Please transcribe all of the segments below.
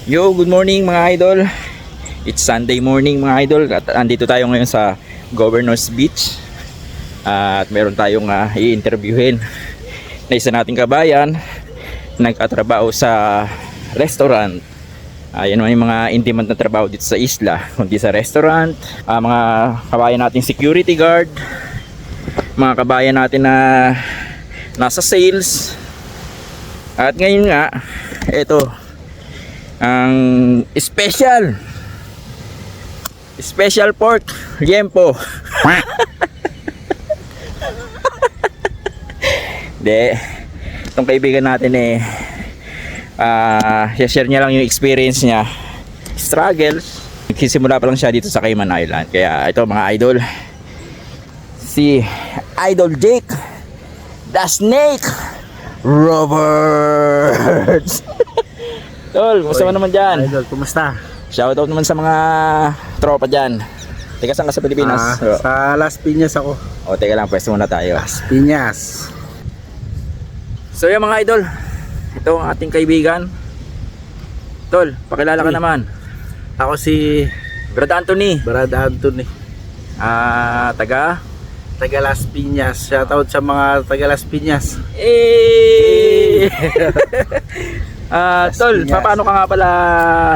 Yo, good morning mga idol. It's Sunday morning mga idol at andito tayo ngayon sa Governor's Beach. At meron tayong i-interviewin na isa nating kabayan, nagtatrabaho sa restaurant. Yan naman yung mga in-demand na trabaho dito sa isla, kundi sa restaurant. Mga kabayan natin security guard, mga kabayan natin na nasa sales. At ngayon nga, ito ang special pork liempo. De, itong kaibigan natin share niya lang yung experience niya, struggles. Nagsisimula pa lang siya dito sa Cayman Island. Kaya ito mga idol, si Idol Jake the Snake Roberts. Tol, kumusta naman dyan? Idol, kumusta? Shoutout naman sa mga tropa dyan. Teka, saan ka sa Pilipinas? Sa Las Piñas ako. O, teka lang, pwesto muna tayo. Las Piñas. So yung mga idol, ito ang ating kaibigan. Tol, pakilala ka naman. Ako si Brad Anthony. Brad Anthony. Taga Las Piñas. Shoutout sa mga taga Las Piñas. Tol, Piñas. paano ka nga pala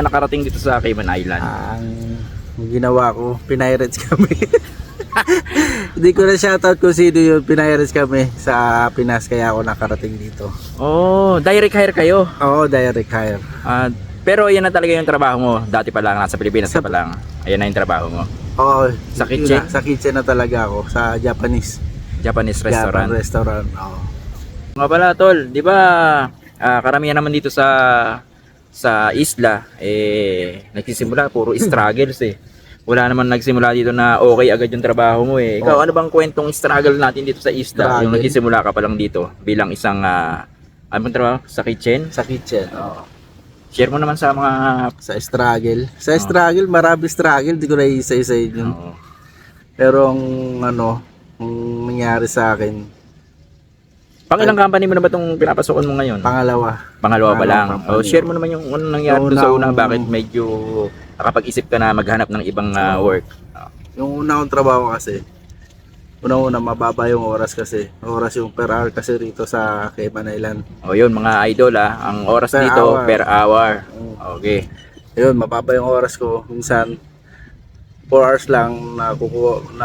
nakarating dito sa Cayman Island? Ang ginawa ko, Pirates kami. Hindi ko na shoutout kung sino yun. Pirates kami sa Pinas, kaya ako nakarating dito. Oh, direct hire kayo. Oo, direct hire. Pero yan na talaga yung trabaho mo. Dati pa lang, nasa Pilipinas ka pa lang. Ayan na yung trabaho mo. Oo, Sa kitchen? Sa kitchen na talaga ako, sa Japanese Restaurant. Japan restaurant, oo. Nga pala tol, di ba karamihan naman dito sa isla nagsisimula puro struggles Wala naman nagsimula dito na okay agad yung trabaho mo Ikaw, ano bang kwentong struggle natin dito sa isla? Yung nagsisimula ka pa lang dito bilang isang anong trabaho? Sa kitchen? Sa kitchen, oo. Share mo naman sa mga Sa struggle. Sa struggle, marami struggle. Di ko na isa-isa yun. Oo. Pero ang nangyari sa akin, Pang ilang company mo na ba itong pinapasukan mo ngayon? pangalawa. Pangalawa pa lang. company. Share mo naman yung anong nangyari doon sa una. Bakit medyo nakapag-isip ka na maghanap ng ibang work? Yung una kong trabaho kasi, una mababa yung oras kasi. Oras yung per hour kasi rito sa Cayman Island. O yun mga idol ang oras Per dito hour. per hour. Okay. Ayun, mababa yung oras ko. Minsan, 4 hours lang na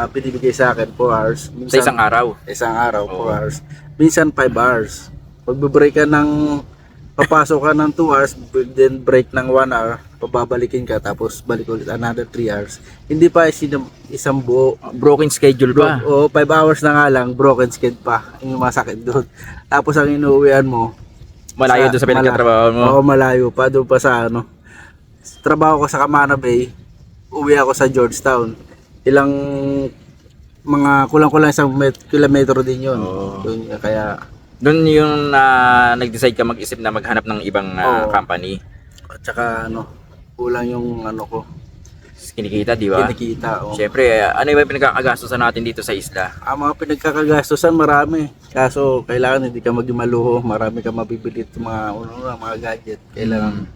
binibigay sa akin, 4 hours. Sa Minsan, isang araw. Isang araw, 4 Oo. hours. Minsan 5 hours. Pag-break ka ng papasok ka ng 2 hours, then break ng 1 hour, pababalikin ka, tapos balik ulit another 3 hours. Hindi pa isang buo. Broken schedule pa. O 5 hours na nga lang, broken skid pa. Yung masakit doon. Tapos ang inuuwian mo, Malayo doon sa pinagkatrabaho mo. Oo, malayo pa. Doon pa sa trabaho ko sa Camana Bay, uwi ako sa Georgetown. Ilang mga kulang-kulang isang kilometro din yun. Oo. Kaya Doon yung nag-decide ka mag-isip na maghanap ng ibang Oo. company. at saka kulang yung ko, Kinikita, di ba? kinikita. Siyempre, ano yung pinagkakagastusan natin dito sa isla? Ang mga pinagkakagastusan marami. Kaso kailangan hindi ka maging maluho. Marami ka mabibili ng mga gadget. Kailangan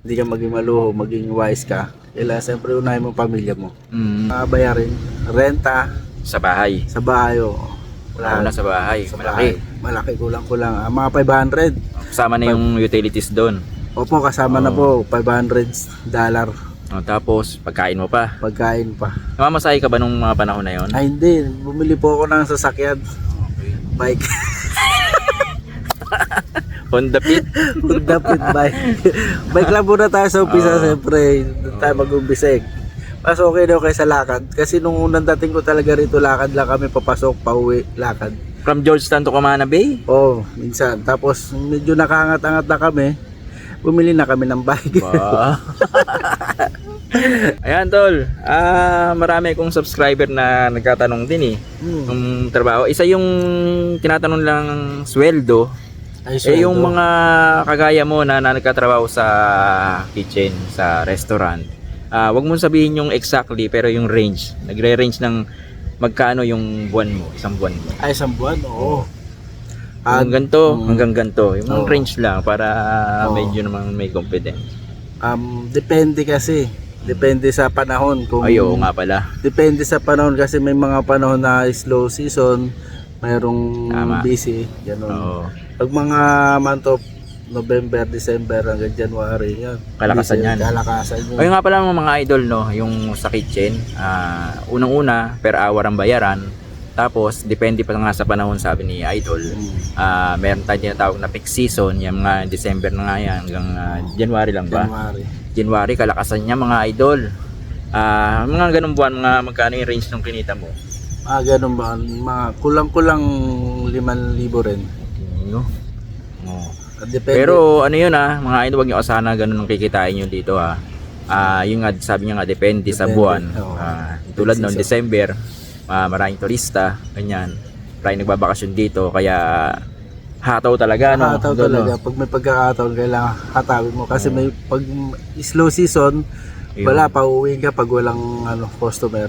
hindi ka maging maluho, maging wise ka. Kailangan siyempre unahin mo ang pamilya mo. Bayarin, renta Sa bahay. sa bahay. Wala na sa bahay. Sa Malaki. bahay. Malaki, kulang-kulang. Mga 500. Kasama na yung utilities doon. Opo, kasama na po. $500 Tapos, pagkain mo pa. pagkain pa. Namamasahe ka ba nung mga panahon na yon? Ay hindi, bumili po ako ng sasakyan. Bike. Honda Fit? Honda Fit bike. Bike lang muna tayo sa umpisa, siyempre. Doon tayo mag-umbisig. Mas okay na okay sa lakad. Kasi nung unang dating ko talaga rito, lakad lang kami papasok, pauwi, lakad. From Georgetown to Camana Bay? Oo, minsan. Tapos medyo nakaangat-angat na kami. Bumili na kami ng bike. Wow. Ayan tol, marami akong subscriber na nagtatanong din ng trabaho. Isa yung tinatanong lang sweldo. Yung mga kagaya mo na nagkatrabaho sa kitchen, sa restaurant, wag mong sabihin yung exactly pero yung range. Nagre-range ng magkano yung buwan mo, isang buwan mo. Ay, isang buwan? Oo. Hanggang ganito, hanggang ganito. Yung Oo. range lang para Oo. medyo naman may confidence. Depende kasi. Depende sa panahon. Kung, Ay, oo nga pala. Depende sa panahon kasi may mga panahon na slow season, mayroong Tama. busy, ganun. Oo. Pag mga month of November, December hanggang January, yan. Kalakasan busy, yan. Kalakasan yun. Ayun nga pala mga idol, no, yung sa kitchen, unang-una per hour ang bayaran. Tapos depende pa nga sa panahon, sabi ni idol. Meron tayong tinatawag na peak season, yung mga December na nga yan hanggang January lang ba? January kalakasan niya mga idol. Mga ganung buwan, mga magkano yung range ng kinita mo? Ganun ba? Mga kulang-kulang 5,000 rin. No. Oh. Depende. Pero ano yun mga idol, wag niyo asahan na ganun ang kikitain niyo dito yung nga sabi niya nga depende sa buwan. Oo. Tulad noong Season. December, maraming turista, ganyan. Maraming nagbabakasyon dito kaya hataw talaga no. Hataw Doon, talaga. no? Pag may pagkakataon, kailangan hatawin mo. Kasi may pag slow season, Ayun. wala, pauwiin ka pag walang customer.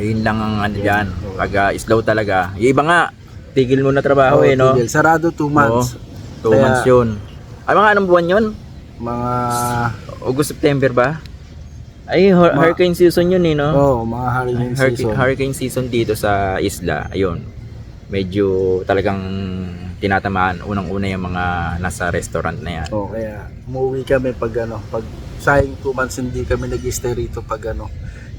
Ayun lang ang ano diyan. Pag slow talaga. Yung iba nga tigil mo na trabaho no. Tigil. Sarado 2 months. 2 months yun. Ay mga anong buwan yun? Mga August, September ba? Ay, hurricane season yun no? mga hurricane season. Hurricane season dito sa isla. Ayun. Medyo talagang tinatamaan unang-una yung mga nasa restaurant na yan. Kaya umuwi kami pag pag sayang 2 months hindi kami nag-stay rito pag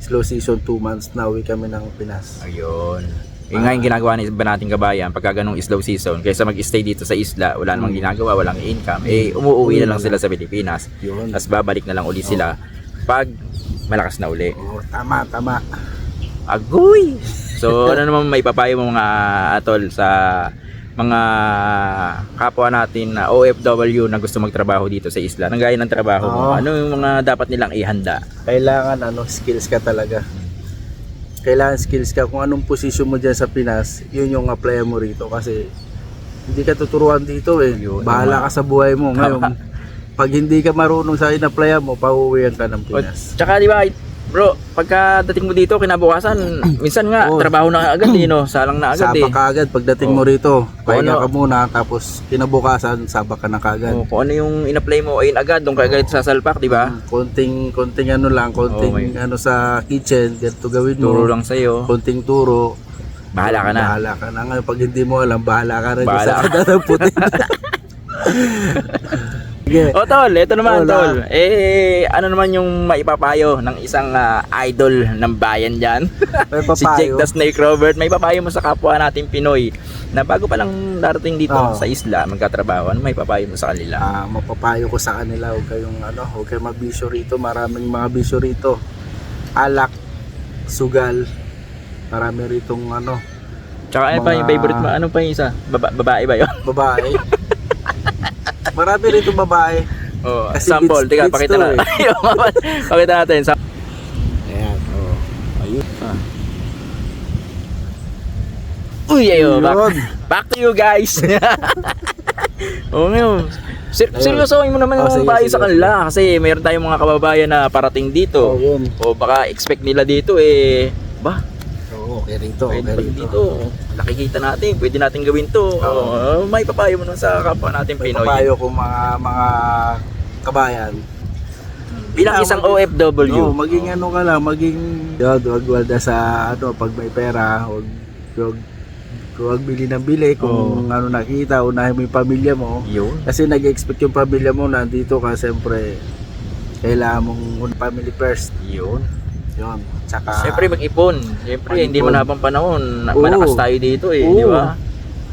slow season 2 months na uwi kami ng Pinas. Ayun. Yung nga yung ginagawa ng iba nating kabayan pagka ganong slow season, kaysa mag-stay dito sa isla, wala namang ginagawa, walang income, umuwi na lang sila sa Pilipinas. Yun. Tapos babalik na lang uli sila pag malakas na uli. Tama. Agoy! So ano naman may papayo mo mga atol sa mga kapwa natin na OFW na gusto magtrabaho dito sa isla? Nang gaya ng trabaho mo, ano yung mga dapat nilang ihanda? Kailangan skills ka talaga. Kailangan skills ka. Kung anong posisyon mo dyan sa Pinas, yun yung apply mo rito. Kasi hindi ka tuturuan dito Yun, bahala ka sa buhay mo. Ngayon, pag hindi ka marunong sa in-apply mo, pauwihan ka ng Pinas. Tsaka di ba, bro, pagka dating mo dito kinabukasan, minsan nga trabaho na agad no, salang na agad Sabak ka agad pagdating mo rito. Pahinga Ano? ka muna, tapos kinabukasan, sabak ka na kagad. Kung ano yung in-apply mo, ayun agad, doon ka agad sa salpak, di ba? Konting sa kitchen, ganito gawin mo. Turo lang sa'yo, Konting turo. bahala ka na. Bahala ka na. Ngayon, pag hindi mo alam, bahala ka rin. Bahala Sa kada ng puti. Sige. O tol, ito naman Wala. tol. Ano naman yung maipapayo ng isang idol ng bayan dyan? May Si Jake papayo. the Snake Robert. May papayo mo sa kapwa natin Pinoy na bago pa lang darating dito sa isla, magkatrabaho, ano may papayo mo sa kanila? Mapapayo ko sa kanila, huwag kayong mabisyo rito. Maraming mga bisyo rito. Alak, sugal, marami ritong Tsaka ano pa yung favorite mo? Ano pa yung isa? Babae ba yun? babae. Marami ritong babae. Oh, Kasi sample, beats- tika, beats pakita to natin. Pakita natin. Ayan. Ayun. Uy, ayo, Yun. back to you guys. ngayon. Seryosohin mo naman yung sige, payo sige, sa kanila kasi meron tayong mga kababayan na parating dito. Yun. O baka expect nila dito Okay rito. pwede pa dito. Nakikita natin, pwede natin gawin to. May papayo mo nun sa kapwa natin May Pinoy. papayo ko mga kabayan. Bilang isang OFW. Maging ka lang, wag walda sa pag may pera, wag bili ng bili kung nakita, unahin mo yung pamilya mo. Yun. Kasi nag-expect yung pamilya mo nandito ka, siyempre kailangan mong family first. Yun. Yun. Tsaka Siyempre mag-ipon. Siyempre Mag-ipon. hindi mo na habang panahon. Oo. Malakas tayo dito Oo. di ba?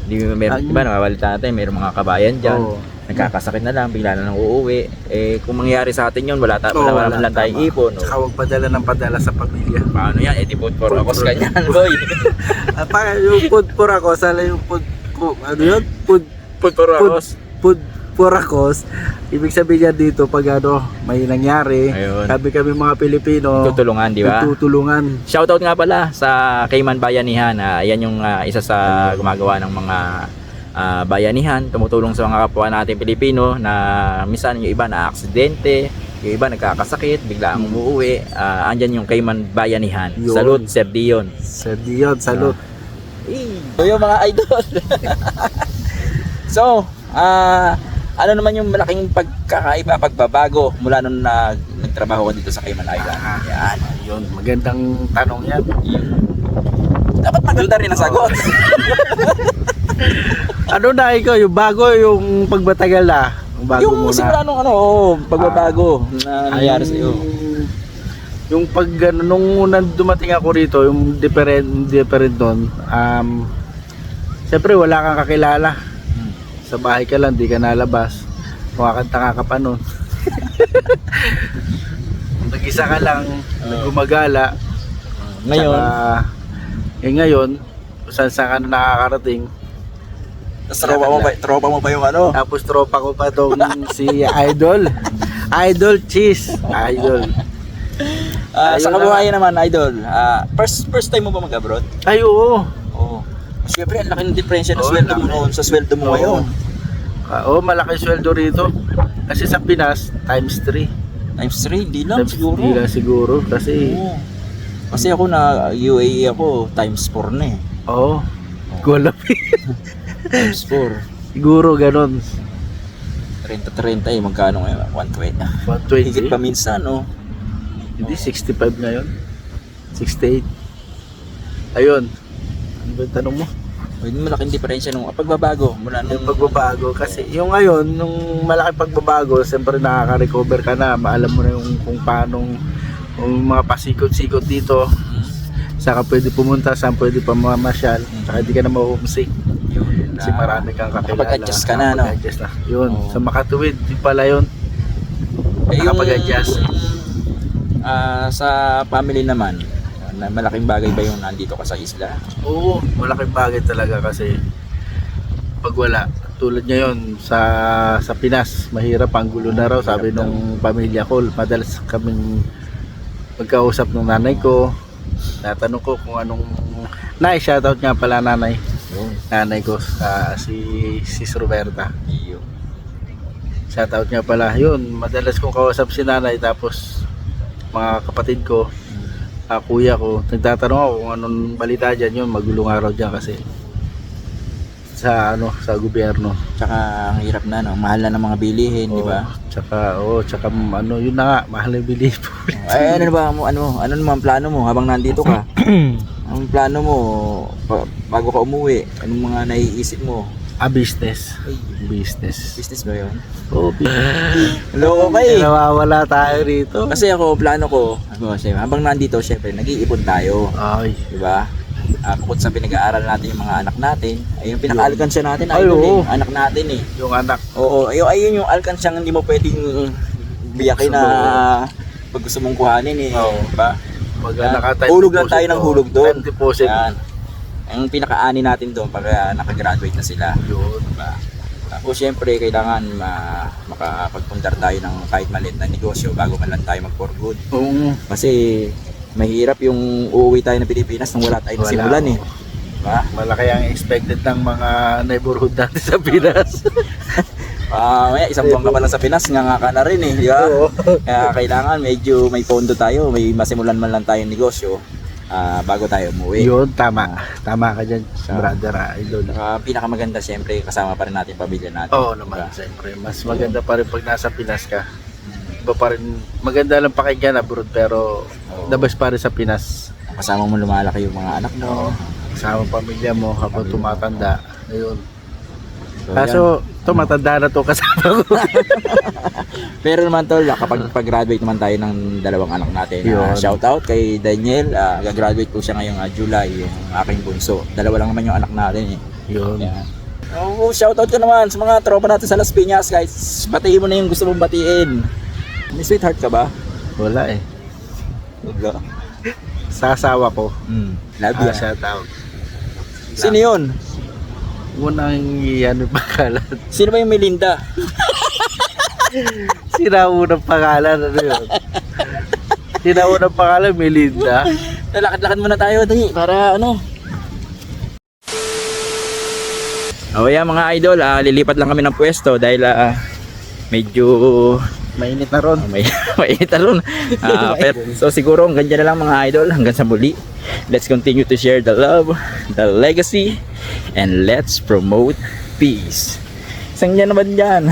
Di ba nakabalita natin, mayroong mga kabayan dyan. Oo. Nagkakasakit na lang, bigla na nang uuwi. Kung mangyari sa atin yun, wala wala, lang tayong tama. ipon. Tsaka huwag padala sa pamilya. Paano yan? Di food for akos ka niyan, boy. Yung food for ako, sala yung food ko, Food Food for akos. for akos, ibig sabihin yan dito pag may nangyari, Ayun. kami mga Pilipino, Tutulungan, di ba? tutulungan. Shoutout nga pala sa Cayman Bayanihan. Yan yung isa sa gumagawa ng mga bayanihan, tumutulong sa mga kapwa natin Pilipino na minsan yung iba na aksidente, yung iba nagkakasakit, bigla ang umuwi. Andyan yung Cayman Bayanihan. Yun. Salute, Sir Dion. Sir Dion, salute. So yung mga idol. So, Ano naman yung malaking pagkakaiba, pagbabago mula nung nagtrabaho ka dito sa Cayman Island? Yan. Yun, magandang tanong yan. Dapat maganda rin ang sagot. Ano na ikaw, yung bago, yung pagbatagal na? Yung bago Yung muna. simula nung pagbabago na nangyari sa iyo. Yung pag nung unang dumating ako rito, yung different doon, siyempre wala kang kakilala. Sa bahay ka lang, di ka nalabas. Kumakanta ka pa nun. Nag-isa ka lang, gumagala. Ngayon, Ngayon, saan ka na nakakarating. tas tropa mo pa yung ano? Tapos tropa ko pa tong si Idol. Idol Cheese. Idol. Sa Ayun kabuhayan naman, Idol. First time mo ba mag-abroad? Ay, oo. Oo. Siyempre, ang laking diferensya ng Oo, sweldo mo laki. noon sa sweldo mo Oo. ngayon. Oo, malaki sweldo rito. Kasi sa Pinas, times 3. Times 3, di lang siguro. Hindi lang siguro. Kasi, Oo. Kasi ako na UAE ako, times 4 na eh. oo. Gulam. Times 4. Siguro ganun. 30-30 eh, magkano ngayon? 120. Higit 120. pa minsan, oh. Hindi, 65 ngayon. 68. Ayun. Ano ba yung tanong mo? May malaking diferensya nung pagbabago mula Yung nung pagbabago. Kasi yung ngayon, nung malaking pagbabago, siyempre nakaka-recover ka na. Maalam mo na yung kung paanong yung mga pasikot-sikot dito. Saka pwede pumunta, saan pwede pa mamasyal. Saka hindi ka na ma-homesick. yun. Kasi marami kang kakilala. Nakapag-adjust ka na, no? Nakapag-adjust na. Yun, Oo. sa Makatuwid, yun pala yun. Nakapag-adjust. Sa family naman, malaking bagay ba yung nandito ka sa isla? Oo, malaking bagay talaga kasi pag wala, tulad ngayon sa Pinas, mahirap, ang gulo na raw, sabi Mahirap nung pamilya ko. Madalas kaming magkausap ng nanay ko, natanong ko kung anong nay, shoutout nga pala nanay, nanay ko, si Roberta, Iyo. shoutout nga pala. Yun, madalas kong kausap si nanay, tapos mga kapatid ko, kuya ko, nagtatanong ako kung anong balita dyan. Yun, magulong araw dyan kasi sa gobyerno. Tsaka ang hirap na, no? Mahal na ng mga bilihin, di ba? Tsaka yun na nga, mahal na yung bilihin po. Ay, ano ba ano naman ang plano mo habang nandito ka? Ang plano mo bago ka umuwi, anong mga naiisip mo? Business. Business. Business ba 'yon? Oh, Hello, okay. Nawawala tayo rito. Kasi ako, plano ko, habang nandito, syempre, nag-iipon tayo, Ay, di ba? Bukod sa pinag-aaral natin yung mga anak natin, ay yung pinaka-alkansya natin, Ay, idol oo. anak natin eh. yung anak. Oo, ayun yung alkansyang hindi mo pwedeng biyakin na pag gusto mong kuhanin eh. Oo. Diba? Pag Yan. naka-time Hulog lang deposit tayo ng o hulog doon. time deposit. Yan. Ang pinaka-ani natin doon pag nakagraduate na sila. Yun. Diba? Tapos syempre kailangan makapagpundar tayo ng kahit maliit na negosyo bago man lang tayo mag-for good. Oo. Kasi mahirap yung uuwi tayo ng Pilipinas nang wala tayong Wala, simulan eh. oo. Diba? Malaki ang expected ng mga neighborhood natin sa Pinas. Isang buwan ka pa lang sa Pinas, nga ka na rin eh, di ba? Oo. Kaya kailangan medyo may pondo tayo, may masimulan man lang tayong negosyo bago tayo umuwi. Yun, tama. Tama ka dyan, So, brother, idol. Pinakamaganda siyempre kasama pa rin natin yung pamilya natin. Oo naman, siyempre. Mas maganda pa rin pag nasa Pinas ka. Iba pa rin, maganda lang pakinggan abroad, pero Oo. the best pa rin sa Pinas. Kasama mo lumalaki yung mga anak mo. Kasama pamilya mo habang tumatanda. Ayun. So, Kaso, tumatanda na to kasama ko. pero naman tol, kapag pag-graduate naman tayo ng dalawang anak natin, Yun. shout out kay Daniel, gagraduate po siya ngayong July, yung aking bunso. Dalawa lang naman yung anak natin eh. Yun. Yan. Oh, shout out ka naman sa mga tropa natin sa Las Piñas, guys. Batiin mo na yung gusto mong batiin. May sweetheart ka ba? Wala eh. Wala. Sa asawa ko. Love you. Shout out. Sino yun? Unang ano yung pangalan. Sino ba yung Melinda? Sinaunang pangalan, ano yun? Sinaunang pangalan, Melinda. Lakad-lakad muna tayo, dali, para ano. Oh yeah, mga idol, lilipat lang kami ng pwesto dahil medyo Mainit na ron. mainit na ron. So siguro hanggang dyan na lang mga idol, hanggang sa muli. Let's continue to share the love, the legacy, and let's promote peace. Isang dyan naman dyan.